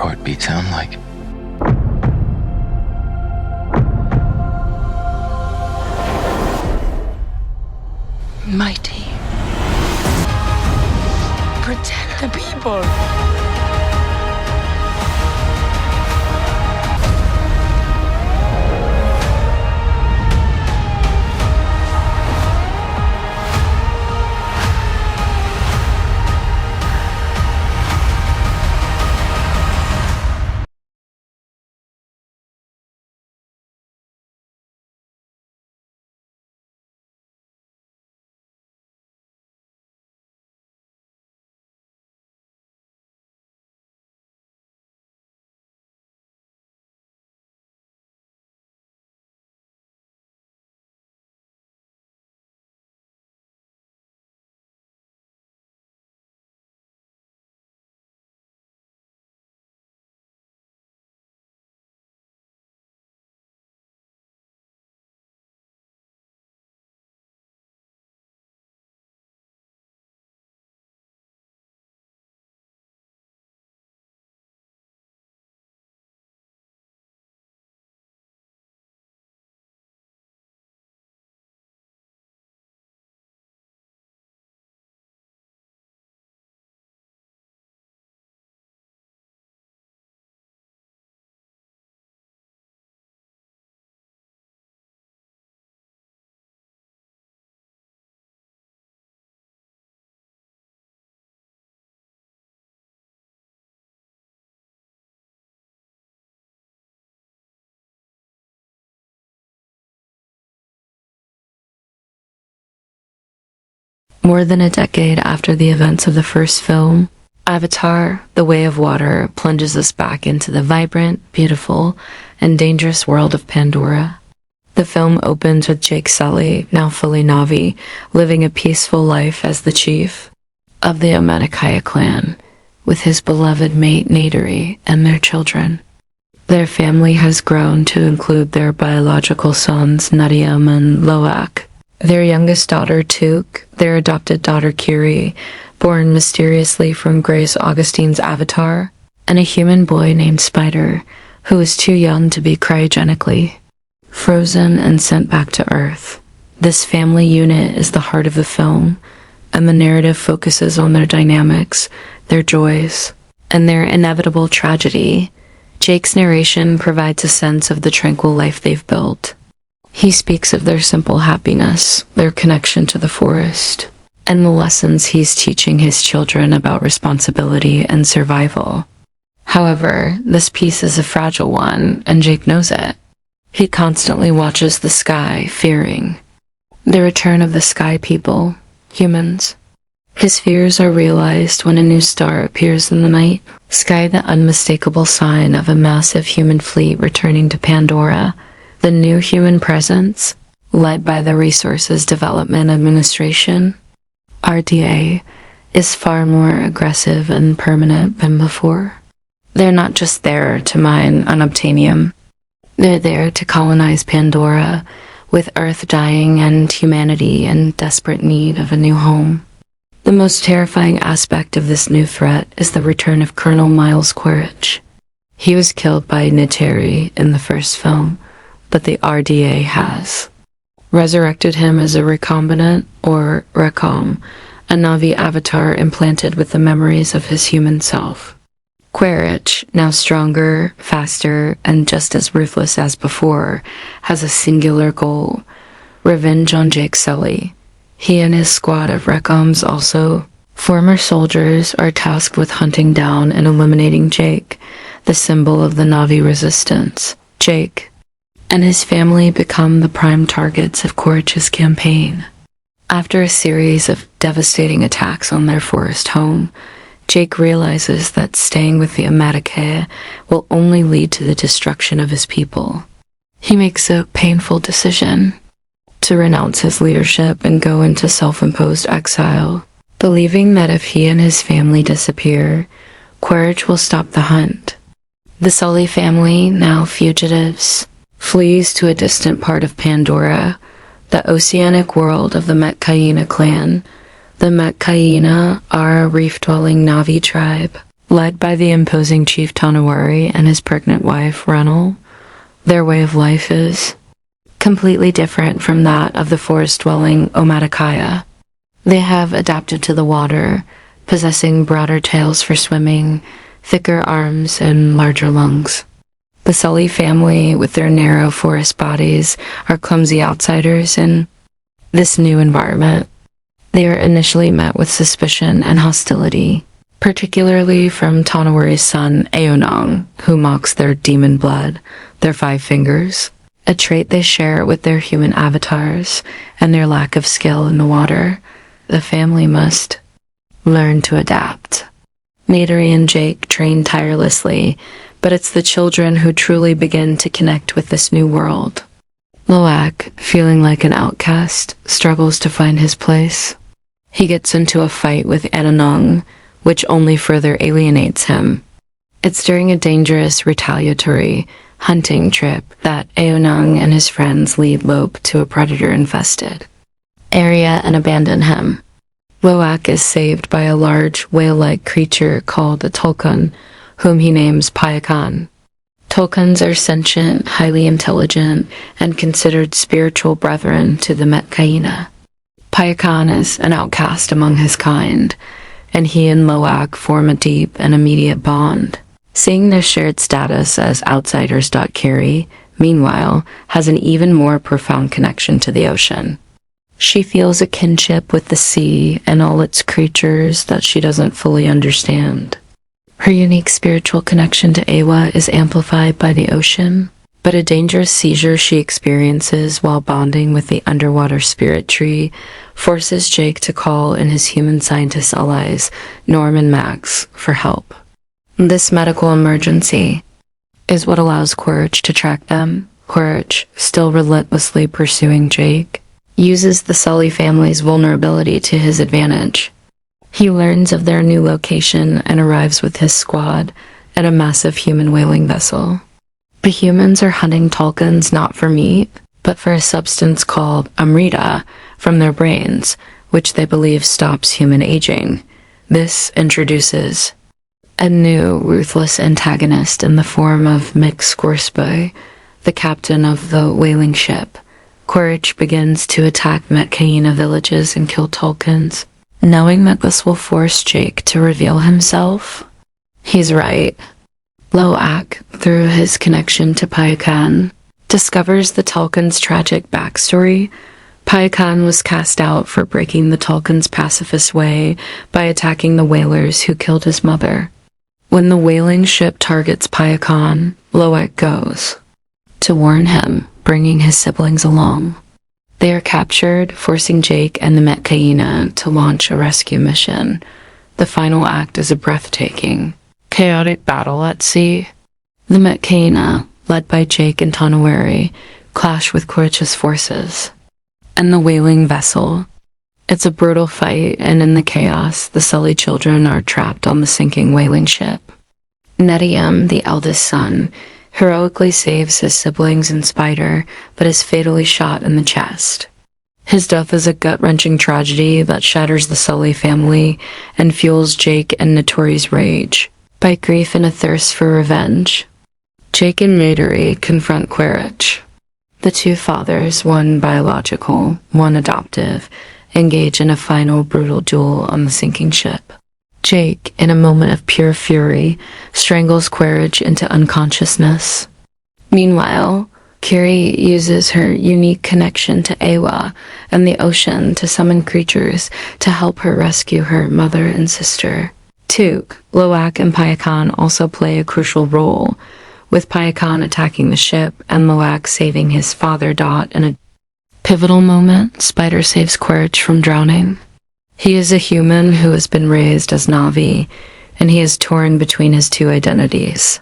heartbeat sound like? Mighty. Protect the people. More than a decade after the events of the first film, Avatar: The Way of Water plunges us back into the vibrant, beautiful, and dangerous world of Pandora. The film opens with Jake Sully, now fully Na'vi, living a peaceful life as the chief of the Metkayina clan, with his beloved mate Neytiri and their children. Their family has grown to include their biological sons Nadiam and Loak, their youngest daughter Took, their adopted daughter Kiri, born mysteriously from Grace Augustine's avatar, and a human boy named Spider, who is too young to be cryogenically frozen and sent back to Earth. This family unit is the heart of the film, and the narrative focuses on their dynamics, their joys, and their inevitable tragedy. Jake's narration provides a sense of the tranquil life they've built. He speaks of their simple happiness, their connection to the forest, and the lessons he's teaching his children about responsibility and survival. However, this piece is a fragile one, and Jake knows it. He constantly watches the sky, fearing the return of the sky people, humans. His fears are realized when a new star appears in the night sky, the unmistakable sign of a massive human fleet returning to Pandora. The new human presence, led by the Resources Development Administration, RDA, is far more aggressive and permanent than before. They're not just there to mine unobtainium. They're there to colonize Pandora, with Earth dying and humanity in desperate need of a new home. The most terrifying aspect of this new threat is the return of Colonel Quaritch. He was killed by Neytiri in the first film, but the RDA has resurrected him as a recombinant, or Recom, a Na'vi avatar implanted with the memories of his human self. Quaritch, now stronger, faster, and just as ruthless as before, has a singular goal: revenge on Jake Sully. He and his squad of Recoms, also former soldiers, are tasked with hunting down and eliminating Jake, the symbol of the Na'vi resistance. Jake and his family become the prime targets of Quaritch's campaign. After a series of devastating attacks on their forest home, Jake realizes that staying with the Metkayina will only lead to the destruction of his people. He makes a painful decision to renounce his leadership and go into self-imposed exile, believing that if he and his family disappear, Quaritch will stop the hunt. The Sully family, now fugitives, flees to a distant part of Pandora, the oceanic world of the Metkayina clan. The Metkayina are a reef-dwelling Na'vi tribe Led by the imposing Chief Tonawari and his pregnant wife, Renal, their way of life is completely different from that of the forest-dwelling Metkayina. They have adapted to the water, possessing broader tails for swimming, thicker arms, and larger lungs. The Sully family, with their narrow forest bodies, are clumsy outsiders in this new environment. They are initially met with suspicion and hostility, particularly from Tonawari's son, Aonang, who mocks their demon blood, their 5 fingers, a trait they share with their human avatars, and their lack of skill in the water. The family must learn to adapt. Neytiri and Jake train tirelessly, but it's the children who truly begin to connect with this new world. Loak, feeling like an outcast, struggles to find his place. He gets into a fight with Aonang, which only further alienates him. It's during a dangerous retaliatory hunting trip that Aonang and his friends lead Lope to a predator-infested area and abandon him. Loak is saved by a large whale-like creature called a Tulkun, whom he names Payakan. Tulkuns are sentient, highly intelligent, and considered spiritual brethren to the Metkayina. Payakan is an outcast among his kind, and he and Loak form a deep and immediate bond. Seeing their shared status as outsiders, Kiri, meanwhile, has an even more profound connection to the ocean. She feels a kinship with the sea and all its creatures that she doesn't fully understand. Her unique spiritual connection to Awa is amplified by the ocean, but a dangerous seizure she experiences while bonding with the underwater spirit tree forces Jake to call in his human scientist allies, Norm and Max, for help. This medical emergency is what allows Quaritch to track them. Quaritch, still relentlessly pursuing Jake, uses the Sully family's vulnerability to his advantage. He learns of their new location and arrives with his squad at a massive human whaling vessel. The humans are hunting Tulkuns not for meat, but for a substance called amrita from their brains, which they believe stops human aging. This introduces a new, ruthless antagonist in the form of Mick Scoresby, the captain of the whaling ship. Quaritch begins to attack Metkayina villages and kill Tulkuns, knowing that this will force Jake to reveal himself. He's right. Loak, through his connection to Payakan, discovers the Tulkun's tragic backstory. Payakan was cast out for breaking the Tulkun's pacifist way by attacking the whalers who killed his mother. When the whaling ship targets Payakan, Loak goes to warn him, bringing his siblings along. They are captured, forcing Jake and the Metkayina to launch a rescue mission. The final act is a breathtaking, chaotic battle at sea. The Metkayina, led by Jake and Tonawari, clash with Quaritch's forces and the whaling vessel. It's a brutal fight, and in the chaos, the Sully children are trapped on the sinking whaling ship. Neytiri, the eldest son, heroically saves his siblings and Spider, but is fatally shot in the chest. His death is a gut-wrenching tragedy that shatters the Sully family and fuels Jake and Neytiri's rage. By grief and a thirst for revenge, Jake and Neytiri confront Quaritch. The two fathers, one biological, one adoptive, engage in a final brutal duel on the sinking ship. Jake, in a moment of pure fury, strangles Quaritch into unconsciousness. Meanwhile, Kiri uses her unique connection to Awa and the ocean to summon creatures to help her rescue her mother and sister. Took, Loak, and Payakan also play a crucial role, with Payakan attacking the ship and Loak saving his father Dot in a pivotal moment. Spider saves Quaritch from drowning. He is a human who has been raised as Na'vi, and he is torn between his two identities.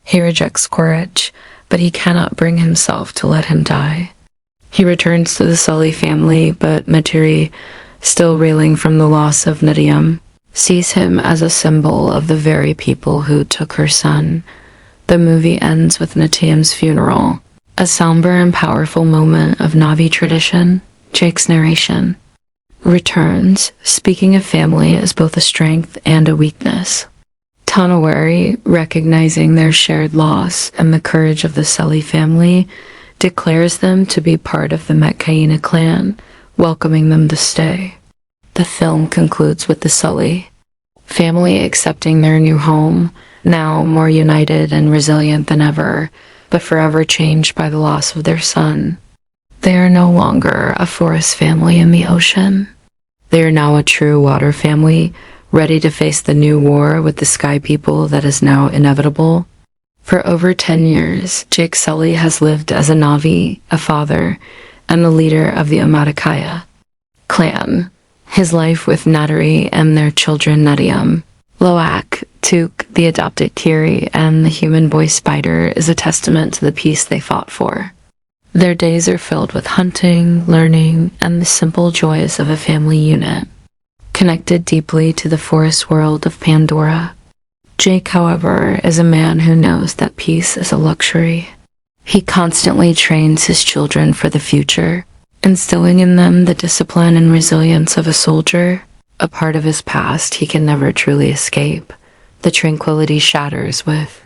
He rejects Quaritch, but he cannot bring himself to let him die. He returns to the Sully family, but Neytiri, still reeling from the loss of Neytiri, sees him as a symbol of the very people who took her son. The movie ends with Neytiri's funeral, a somber and powerful moment of Na'vi tradition. Jake's narration returns, speaking of family as both a strength and a weakness, Tonawari, recognizing their shared loss and the courage of the Sully family, declares them to be part of the Metkayina clan, welcoming them to stay. The film concludes with the Sully family accepting their new home, now more united and resilient than ever, but forever changed by the loss of their son. They are no longer a forest family in the ocean. They are now a true water family, ready to face the new war with the Sky People that is now inevitable. For over 10 years, Jake Sully has lived as a Na'vi, a father, and the leader of the Metkayina clan. His life with Neytiri and their children Nadium, Loak, Took, the adopted Kiri, and the human boy Spider is a testament to the peace they fought for. Their days are filled with hunting, learning, and the simple joys of a family unit, connected deeply to the forest world of Pandora. Jake, however, is a man who knows that peace is a luxury. He constantly trains his children for the future, instilling in them the discipline and resilience of a soldier, a part of his past he can never truly escape. The tranquility shatters with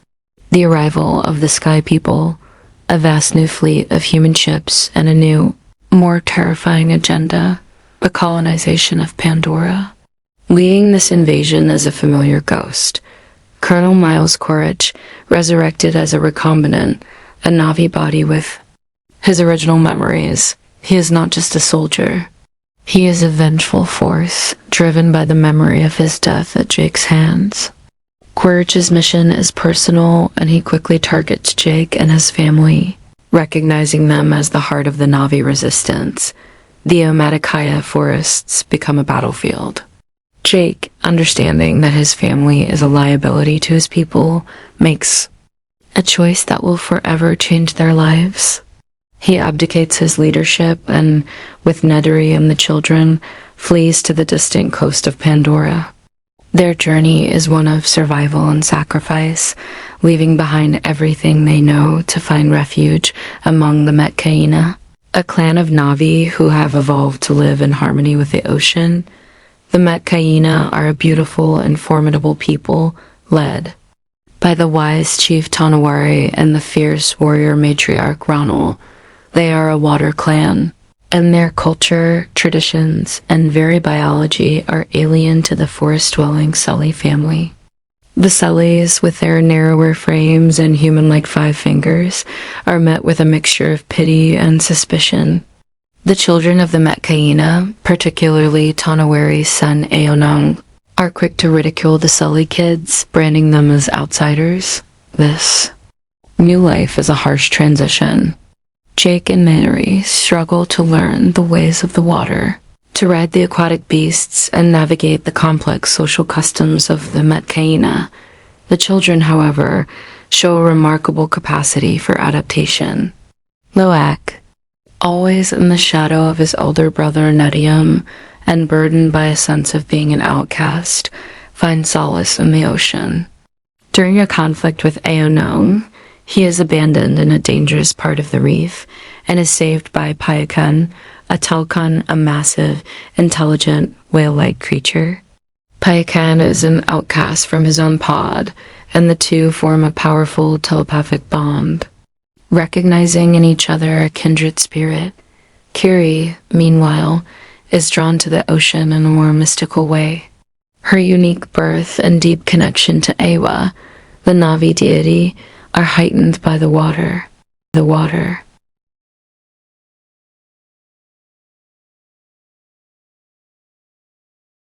the arrival of the Sky People, a vast new fleet of human ships and a new, more terrifying agenda, the colonization of Pandora. Leading this invasion is a familiar ghost, Colonel Quaritch, resurrected as a recombinant, a Na'vi body with his original memories. He is not just a soldier. He is a vengeful force, driven by the memory of his death at Jake's hands. Quaritch's mission is personal, and he quickly targets Jake and his family, recognizing them as the heart of the Na'vi resistance. The Metkayina forests become a battlefield. Jake, understanding that his family is a liability to his people, makes a choice that will forever change their lives. He abdicates his leadership and, with Neytiri and the children, flees to the distant coast of Pandora. Their journey is one of survival and sacrifice, leaving behind everything they know to find refuge among the Metkayina, a clan of Na'vi who have evolved to live in harmony with the ocean. The Metkayina are a beautiful and formidable people, led by the wise chief Tonawari and the fierce warrior matriarch Ronald. They are a water clan, and their culture, traditions, and very biology are alien to the forest-dwelling Sully family. The Sullys, with their narrower frames and human-like 5 fingers, are met with a mixture of pity and suspicion. The children of the Metkayina, particularly Tonawari's son Aonung, are quick to ridicule the Sully kids, branding them as outsiders. This new life is a harsh transition. Jake and Neytiri struggle to learn the ways of the water, to ride the aquatic beasts and navigate the complex social customs of the Metkayina. The children, however, show a remarkable capacity for adaptation. Loak, always in the shadow of his older brother Nadium and burdened by a sense of being an outcast, finds solace in the ocean. During a conflict with Aonung, he is abandoned in a dangerous part of the reef and is saved by Payakan, a Telkan, a massive, intelligent, whale-like creature. Payakan is an outcast from his own pod, and the two form a powerful telepathic bond, recognizing in each other a kindred spirit. Kiri, meanwhile, is drawn to the ocean in a more mystical way. Her unique birth and deep connection to Awa, the Na'vi deity, are heightened by the water.